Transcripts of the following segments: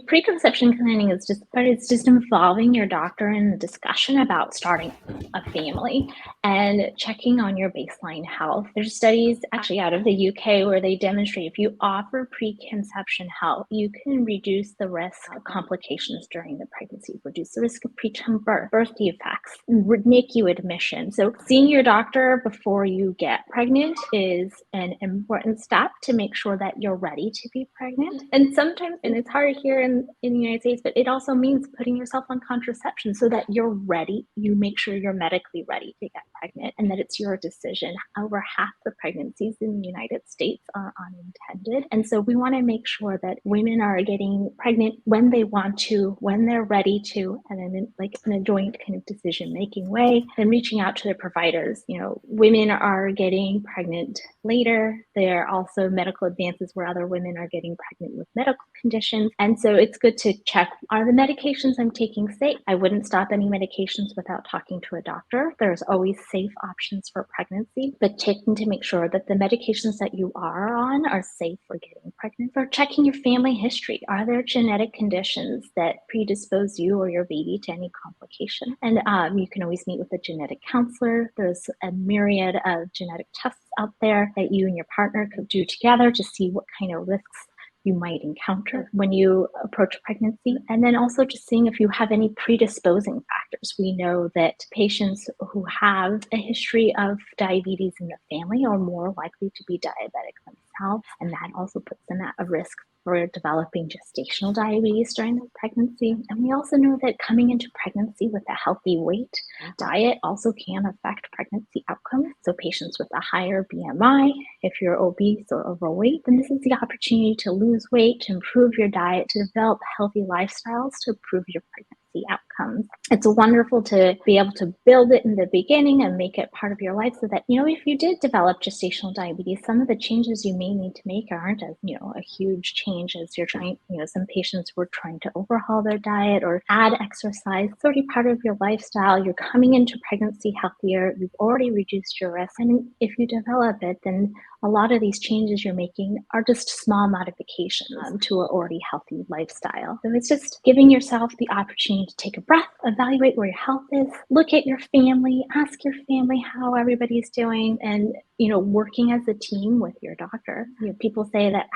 Preconception planning is it's just involving your doctor in the discussion about starting a family and checking on your baseline health. There's studies actually out of the UK where they demonstrate if you offer preconception health, you can reduce the risk of complications during the pregnancy, reduce the risk of preterm birth defects, NICU admission. So seeing your doctor before you get pregnant is an important step to make sure that you're ready to be pregnant. And sometimes, and it's hard here in the United States, but it also means putting yourself on contraception so that you're ready. You make sure you're medically ready to get pregnant and that it's your decision. Over half the pregnancies in the United States are unintended. And so we want to make sure that women are getting pregnant when they want to, when they're ready to, and then in a joint kind of decision-making way, and reaching out to their providers. Women are getting pregnant later. There are also medical advances where other women are getting pregnant with medical conditions. And so it's good to check, are the medications I'm taking safe? I wouldn't stop any medications without talking to a doctor. There's always safe options for pregnancy, but checking to make sure that the medications that you are on are safe for getting pregnant. Or checking your family history. Are there genetic conditions that predispose you or your baby to any complication? And you can always meet with a genetic counselor. There's a myriad of genetic tests out there that you and your partner could do together to see what kind of risks you might encounter when you approach pregnancy. And then also just seeing if you have any predisposing factors. We know that patients who have a history of diabetes in the family are more likely to be diabetic themselves, and that also puts them at a risk for developing gestational diabetes during the pregnancy. And we also know that coming into pregnancy with a healthy weight, diet also can affect pregnancy outcomes. So patients with a higher BMI, if you're obese or overweight, then this is the opportunity to lose weight, to improve your diet, to develop healthy lifestyles to improve your pregnancy outcomes. It's wonderful to be able to build it in the beginning and make it part of your life so that, if you did develop gestational diabetes, some of the changes you may need to make aren't as, a huge change as you're trying, some patients were trying to overhaul their diet or add exercise. It's already part of your lifestyle. You're coming into pregnancy healthier. You've already reduced your risk. And if you develop it, then a lot of these changes you're making are just small modifications to an already healthy lifestyle. So it's just giving yourself the opportunity to take a breath, evaluate where your health is, look at your family, ask your family how everybody's doing, and working as a team with your doctor. People say that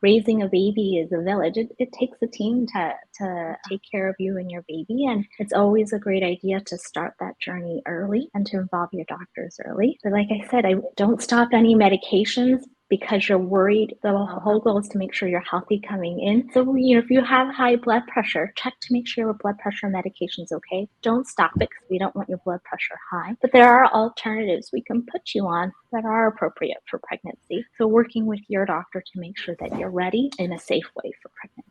raising a baby is a village. It takes a team to take care of you and your baby, and it's always a great idea to start that journey early and to involve your doctors early. But like I said, I don't stop any medications because you're worried. The whole goal is to make sure you're healthy coming in. So, if you have high blood pressure, check to make sure your blood pressure medication's okay. Don't stop it because we don't want your blood pressure high. But there are alternatives we can put you on that are appropriate for pregnancy. So working with your doctor to make sure that you're ready in a safe way for pregnancy.